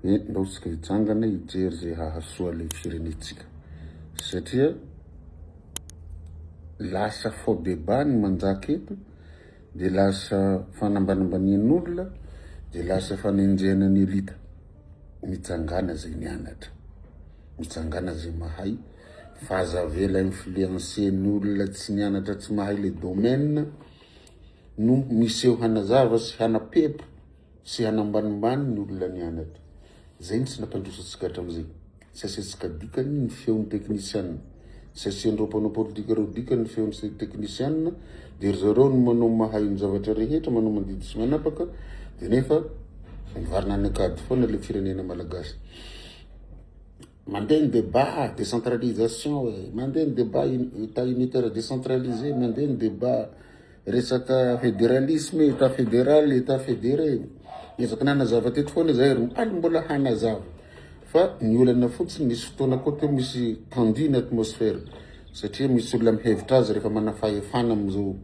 ndao tsika hitsangana hijery zay hahasoa le firenetsika satria lasa faux débat ny manjaka eto de lasa fanambanambanin'olona de lasa fanenjehana ny elita. Mitsangana zay nianatra, mitsangana zay mahay, fahazavela influencen'ny olona tsy nianatra tsy mahay le domaine no miseho hanazava sy hanapepo sy hanambanimbany ny olona nianatra. Zay ny tsy nampandrosatsika hatramizay. Sy asiantsika dikany ny feon'ny teknisianina, sy asian'ireo mpanao politika reo dikany ny feon'ny teknisianina, de ry zareo no manao mahay ny zavatra rehetra, manao mandidy sy manapaka, de nefa mivarina any akady foana le firenena malagasy. Mandeha ny débat décentralisation, mandeha ny débat état unitaire décentralisé, mandeha ny débat resaka fédéralisme, état fédéral, état fédéré. Ezaka nanazava teto foana zay ry aly mbola hanazava. Fa ny olana fotsiny misy fotoana koa teo misy tendu ny atmosphère satria misy olona mihevitra azy rehefa mana fahefana amizao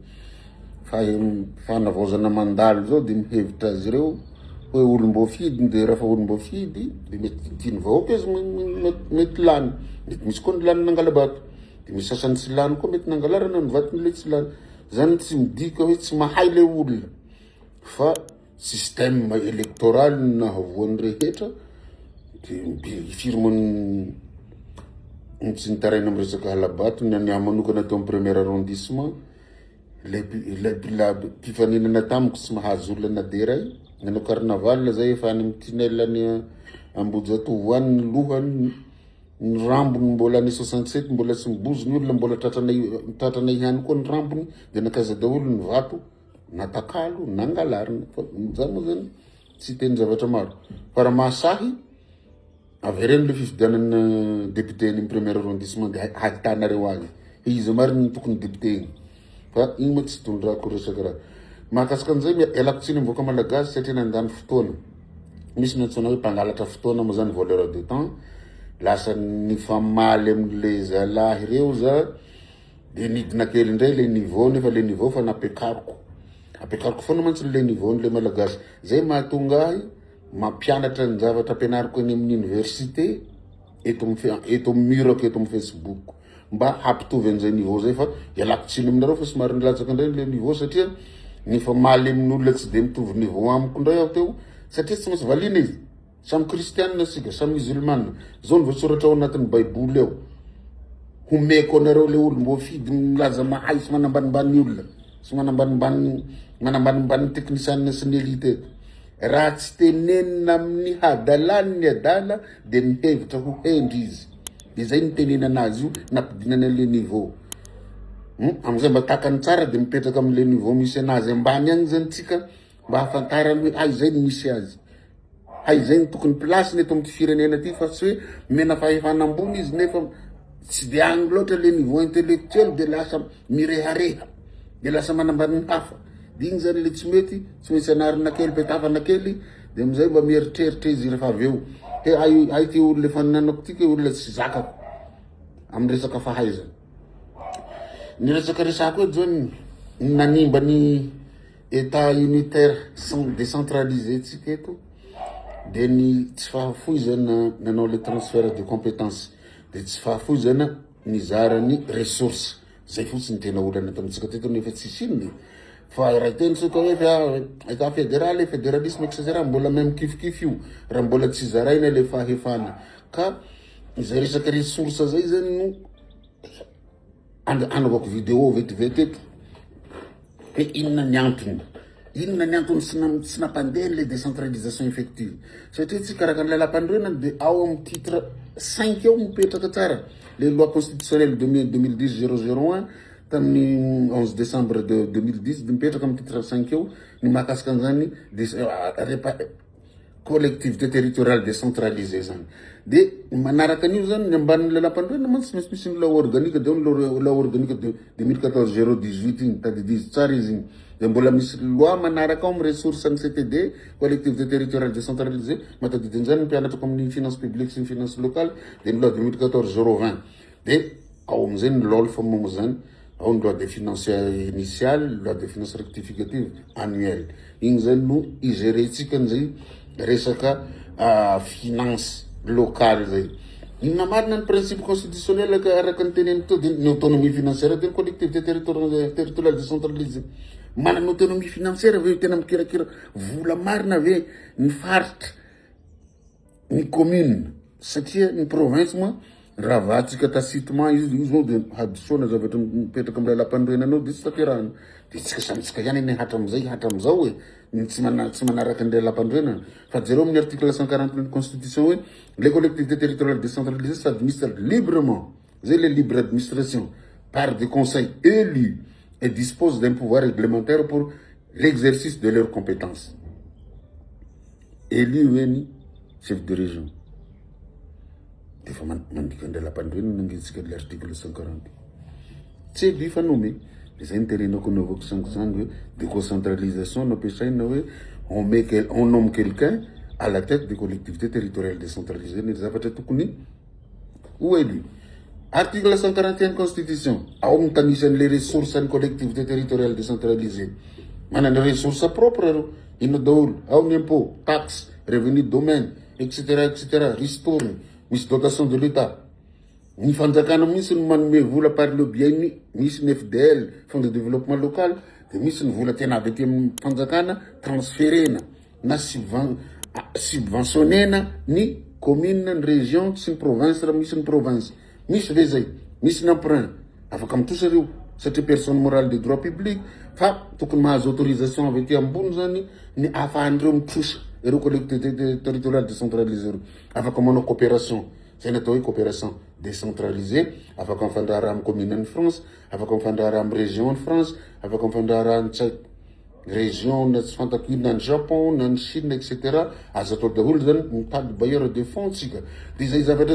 fanavaozana mandalo zao de mihevitra azy ireo hoe olom-boafidy de rehefa olom-boafidy de mety tiany vahoaka izy mety lany, mety misy koa ny lany nangalabato, de misy sasany tsy lany koa mety nangalarana ny vatiny tsy lany. Zany tsy midika hoe tsy mahay le olona fa système électoral nahavoan'ny rehetra de ifirmany tsy nitaraina amin'ny resaka halabato ny manokana teo amin'ny premier arrondissement la mpifaninana tamiko tsy mahazo olona deray nanao carnaval zay efa any amin'ny tunnel any Ambojatovo any ny lohany ny rambony mbola ny 67 mbola tsy mibozo ny olona mbola tratrana ihany koa ny rambony de nakaza daholo ny vato natakalo nangalarina. Fa zany moa zany tsy teny zavatra maro fa raha mahasahy avereny le fifidianana député ny premier arrondissement de hahitanareo azy izy mariny ny tokony député igny fa igny moa tsy tondrako resaka raha mahakasika an'izay ialako tsiny mivoaka malagasy satria nandany fotoana misy ny antsoina hoe mpangalatra fotoana moa zany voleur de temps lasa ny famaly am'le zalahy reo za de nidina kely indray le niveau nefa le niveau fa napekariko foana mantsy le niveau le malagasy zay mahatonga ahy mampianatra ny zavatra ampianariko any amin'ny université eto amin'ny mur eto amin'ny Facebook mba hampitovy an'izay niveau zay. Fa ialako tsiny aminareo fa somary nilatsaka indray le niveau satria ny famaly amin'olona tsy de mitovy niveau amiko indray aho teo satria tsy maintsy valiana izy samy kristianina sika samy musulmane zao ny voasoratra ao anatin'ny baiboly ao homeko anareo le olom-boafidy milaza mahay sy manambanimbany olona sy manambanimbany teknisianina sy ny elite eto raha tsy tenenina amin'ny hadalany ny adala de mihevitra ho hendry izy de zay ny tenena anazy io nampidinany an'le niveau am'izay mba takany tsara de mipetraka am'le niveau misy anazy ambany agny zany tsika mba hafantarany hoe hay zay ny misy azy, hay zay ny tokony plasiny eto amin'ny firenena ty fa tsy hoe mena fahefana ambony izy nefa tsy de agny loatra le niveau intellectuel de lasa mirehareha de lasa manambany hafa de igny zany le tsy mety tsy maintsy anarina kely petavana kely de am'izay mba mieritreritra izy rehefa avy eo he hay ty olona efa nanako tiky olona tsy zakako amin'ny resaka fahaizana. Ny resaka resako eto zany nanimba ny état unitaire décentralisé tsika eto de ny tsy fahafoizana nanao le transfert de compétence de tsy fahafoizana nizarany ressource zay fotsiny tena olana tamitsika teto nefa tsy sinony fa raha teny soka hoe état fédéral fédéralisme etc mbola même kifokifo io raha mbola tsy zaraina le fahefana ka zay resaka ressource zay zany no anaovako vidéo vetivety eto hoe inona ny antony sy nampandeha le décentralisation effective satria tsy karaka ny lalam-pandroana de ao amin'ny titre 5 ao mipetraka tsara le loi constitutionnelle 2010-001 tamin'ny 11 décembre de 2010 de mipetraka amin'ny titre 5 ao ny mahakasika an'izany collectivité territoriale décentralisée zany de manaraka an'io zany ny ambanin'ny lalam-pandroana mantsy misy ny loi organique de loi organique de 2014-018 igny tadidizy tsara izy igny de mbola misy loi manaraka ao amin'ny ressource ny CTD collectivité territoriale décentralisée matadidiny zany mpianatrako amin'ny finance publique sy ny finance locale de ny loi 2014-020 de ao am'izay ny LOLF moa zany ao ny loi des finances initiale, loi des finances rectificative annuelle igny zany no igerentsika an'izay resaka finance locale zay. Inona marina ny principe constitutionnel araka ny teneny to de ny autonomie financière de collectivité territoriale décentralisée. Manana autonomie financière ve tena mikirakira vola marina ve ny faritra ny commune satria ny province moa raha vatsika tasitement izy zao de hadisona zavatra mipetraka amin'ny lalam-pandroenanao de tsy taterahana de tsika samitsika ihany ny hatra amizao hoe tsy manaraka ny lalam-pandroenana fa jereo amin'ny article 140 de constitution hoe les collectivités territoriales décentralisées s'administrent librement, les libres administrations, par des conseils élus et disposent d'un pouvoir réglementaire pour l'exercice de leurs compétences. Élu, chef de région. Des fois, de la pandémie, on de l'article 140. C'est lui qui nommé les intérêts de déconcentration, on nomme quelqu'un à la tête des collectivités territoriales décentralisées. Où est lui? Article 141 Constitution. On les ressources en collectivités territoriales décentralisées. On a des ressources propres. Il y a un impôt, taxes, revenus de domaine, etc., etc. Restore, mis dotation de l'État. Ni fanzakana mis manme voula par le bien mis FDL, Fonds de développement local, mis voula tena avec fanzakana transféré na subventionné ni commune, région, une province, une province. Mis vezay, mis emprunt. Avec comme tout ça, cette personne morale de droit public, tout comme ma autorisation avec un bon zani, ni afandrum tous, et collectivité territoriale décentralisée. Avec comme une coopération. C'est une coopération décentralisée, avec un fondaram commune en France, avec un fondaram région en France, avec un fondaram région dans Japon, dans Chine, etc. À ce tour de Hulden, on parle de bailleurs de fonds. Ils avaient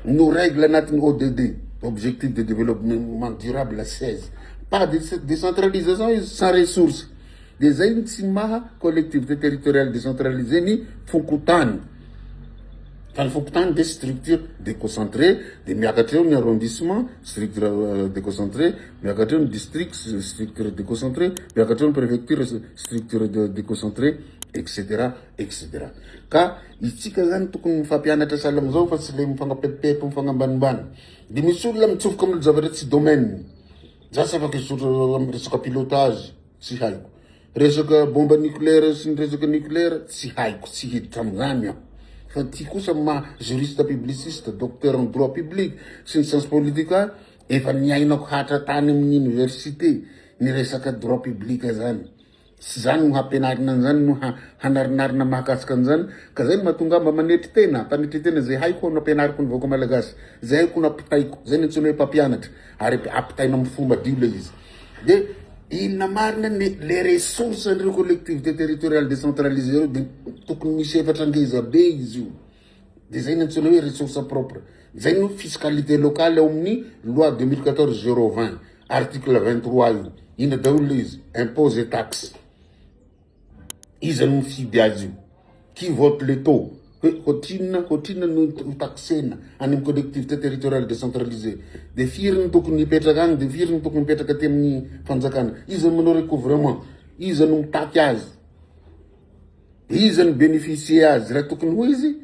nous règles notre ODD, Objectif de développement durable à 16. Pas de décentralisation sans ressources. Des intimes collectivités territoriales décentralisées, ni Fukutan. Quand Fukutan, des structures déconcentrées, des miakations, arrondissements, structures déconcentrées, miakations, districts, structures déconcentrées, miakations, préfectures, structures déconcentrées, etc., etc. Car, ici, quand on fait bien notre salam, on fait les mfanga on fait un ban. Des missions là, me trouve comme nous avons ce domaine. Ça va que sur le pilotage, si haï. Réseau bombe nucléaire, réseau nucléaire, si haï, si hit, Tanzania. Fatiku sama juriste publiciste, docteur en droit public, c'est une science politique, et Fania inok hata tani université, ni resaka droit public azan. Zan ha penar nan zan no hanarnar na makaskan zan, kazan matunga mamaneti tena, paneti tena ze hay ko no penar kun voko malagas, ze ko na pitay ko, ze nitsuno papianat, ari aptay na mfumba diles. De il n'a marre les ressources de collectivités territoriales décentralisées de tout le chef de des nationaux ressources propres. Des fiscalité locale omni, loi 2014-020, article 23, il ne doit impôts et taxes. Ils ont une qui vote les taux. Routine nous taxen en une collectivité territoriale décentralisée. Des firmes pour qu'on y pète des firmes pour qu'on pète katem fanzakan. Ils ont un recouvrement. Ils ont un taquage. Ils ont bénéficié à Zratokun Wizi.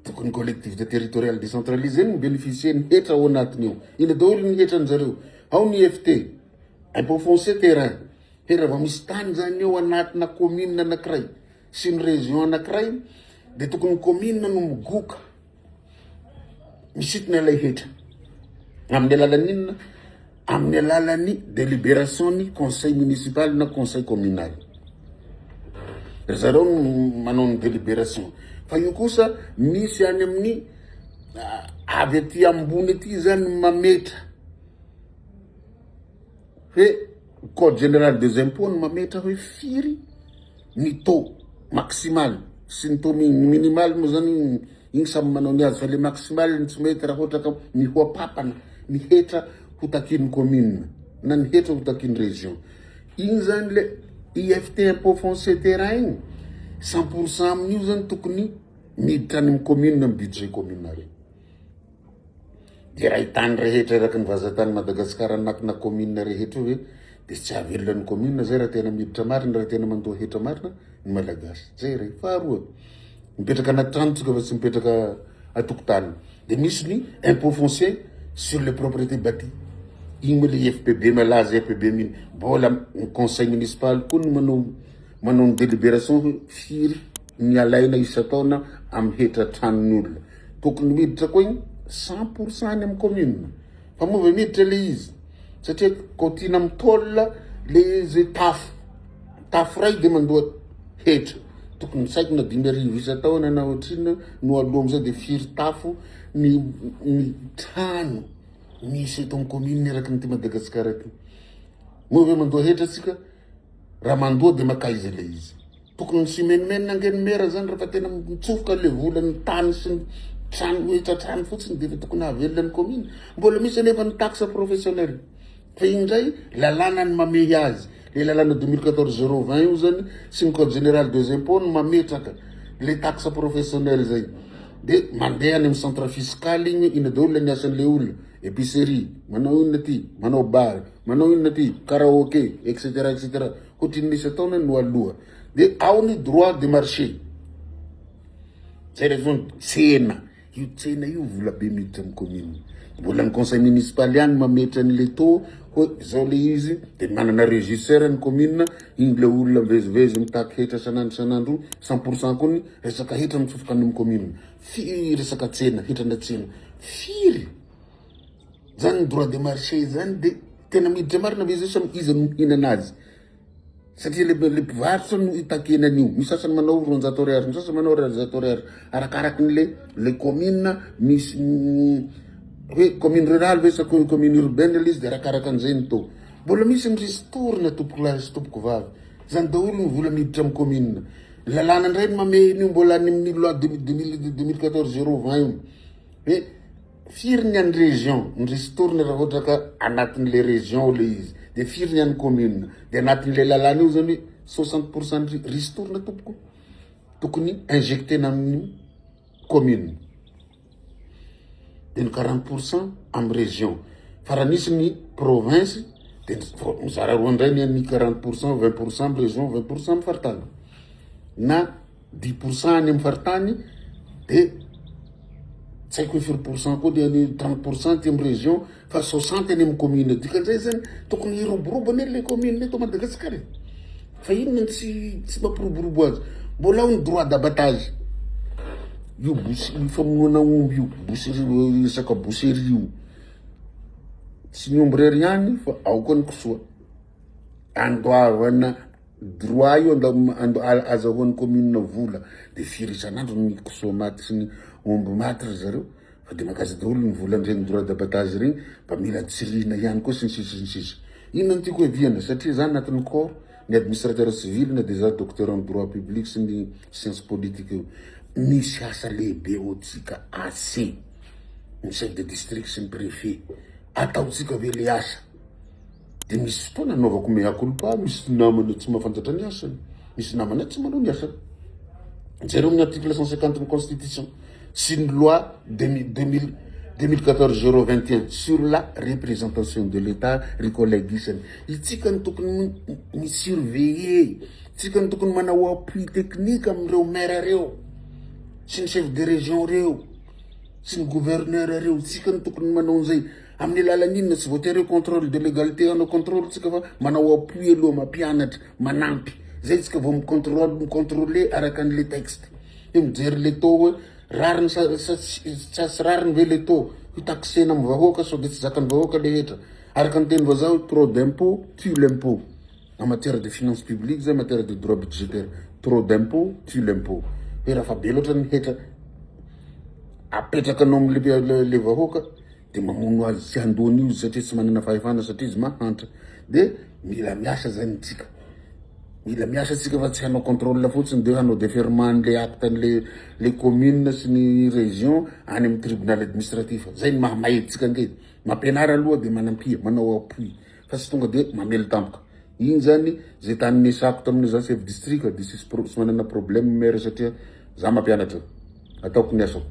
Pour une collectivité territoriale décentralisée, nous bénéficions d'être au natnio. Il est d'or une yétan zéro. On y FT. Un peu foncé terrain. Et là, on y stanzanio à natna commune na krai. C'est une région na krai. De tout une commune na num guk misit na lay hit amnelala ni délibération ni conseil municipal na conseil communal rezaron manon délibération fayukusa misi anemni aveti ambuneti zan mameta fe code général des impôts mameta fe firi ni taux maximal symptôme minimal mozani insam manoniaz fale maximal ntsmetra hota kam ni ho papana ni hetra hutakin commune nan hetra hutakin région inzan le IFT impôt foncier terrain 100% nous en tukni mi tanim commune nam budget communal diray tan rehetra kan vazatan Madagascar nak na commune rehetra we de chavirlan commune zera tena miditra marina tena mando hetra marina malagasy zay re faharoa mipetraka anaty trano tsika fa tsy mipetraka atokotany. De misy ny impôt foncier sur les propriétés bâties. Igny moa le FPB malaza FPB miny mbola ny conseil municipal koa no manao ny délibération firy ny alaina isa-taona amy hetra tranon'olona. Tokony miditra koa igny 100% any amy commune. Fa mova miditra le izy satria ko tina mitôla le ze tafo ray de mandoa hetra. Tokony saiko na 5,000 isa-taona na ohatrina no aloha amizay de firy tafo ny trano misy eto amin'ny commune araky ny ty Madagasikara ty. Mova mandoa hetra tsika raha mandoa de makaiza le izy. Tokony sy menimena angeny mera zany raha fa tena mitsofoka le volany tany sy ny trano hetra trano fotsiny de tokony avelona ny commune. Mbola misy anefa ny taxe professionnel. Fa igny ndray lalàna ny mamehy azy. Le lalàna 2014-020 io zany sy ny code général des impôts no mametraka le taxe professionnel zay. De mandeha any amy centre fiscal igny ina daholo le niasan'le olona. Épicerie, manao inona ty, manao bar, manao inona ty, karaoké, etc etc. Hotriny isa-taona no aloha. De ao ny droit de marché. Zay raison tsena. Io tsena io vola be miditra amy commune. Mbola ny conseil municipal ihany mametra an'le taux hoe zao le izy de manana régisseur ny commune, igny le olona mivezivezy mitaky hetra sanandro 100% koa ny resaka hetra mitsofoka any amy commune. Firy resaka tsena, hetrana tsena. Firy. Zany droit de marché zany de tena miditra marina be zay samy izy no hinanazy. Satria le mpivarotra no itakena an'io. Misy sasany manao 200 ariary, misy sasany manao 200 ariary. Arakaraky le commune misy hoe commune rurale ve sa commune urbaine le izy de arakaraky an'izay ny tao. Mbola misy misy torina tompoko lahy sy tompoko vavy. Zany daholo ny vola miditra amy commune. Lalàna ndray no mamehy an'io mbola amin'ny loi 2014-020 io. Hoe firy ny any région, ny ristorina raha ohatra ka anatin'le région le izy. De firy ny any commune. De anatin'le lalàna io zany 60% ristorina tompoko. Tokony injectena amin'ny commune. De 40% amy région. Faranisy ny province de mizara roa ndray ny any 40%, 20% amy région, 20% amy faritany. Na 10% any amy faritany de tsy haiko hoe firy pourcent koa de 30% ty amy région fa 60 any amy commune. Dikan'izay zany tokony hiroborobo ane le commune eto Madagasikara. Fa ino tsy mampiroborobo azy. Mbola ao ny droit d'abattage. Io famonoana omby io, resaka boucherie io. Tsy ny omby rery ihany fa ao koa ny kisoa. Andoavana droit io azahoan'ny commune vola de firy isan'andro ny kisoa maty sy ny omby maty ry zareo. Fa de makaza daholo ny vola ndregny droit d'abattage regny mba mila tsirina ihany koa sy ny sisy. Ino ny tiako heviana satria zany anatin'ny corps ny administrateur civil na de za docteur en droit public sy ny science politique io. Misy asa lehibe oatsika AC, ny chef de district sy ny préfet. Ataotsika ve le asa. De misy fotoana anaovako mea culpa, misy namana tsy mahafantatra ny asany, misy namana tsy manao ny asany. Jereo amin'ny article 150 ny constitution sy ny loi 2014-021 sur la représentation de l'État ricolegisany. Itsika ny tokony ny surveiller, itsika ny tokony manao appui technique am'ireo maire reo, sy ny chef de région reo, sy ny gouverneur reo. Itsika ny tokony manao an'izay. Amin'ny alalan'inona tsy voatery contrôle de légalité anao contrôle tsika fa manao appui aloha mampianatra, manampy. Zay tsika vao micontrôler araka an'le texte. Io mijery le taux hoe rariny sy rariny ve le taux hitaxena amy vahoaka sao de tsy zakan'ny vahoaka le hetra. Araka ny teny vazaha trop d'impôt tue l'impôt. En matière de finances publiques zay, matière de droit budgétaire, trop d'impôt tue l'impôt. Hoe raha fa be loatra ny hetra apetraka anao am'le vahoaka de mamono azy tsy andony io satria tsy manana fahefana satria izy mahantra. De mila miasa zany tsika. Mila miasa tsika fa tsy hanao contrôle fotsiny de hanao déferment le acte le commune sy ny région any amy tribunal administratif. Zay ny mahamahery angety. Mampianara aloha de manampia, manao appui. Fa tsy tonga de mamely tampoka. Igny zany zay tany nisako tamin'ny za chef district de sy manana problème maire satria za mampianatra. Ataoko ny asako.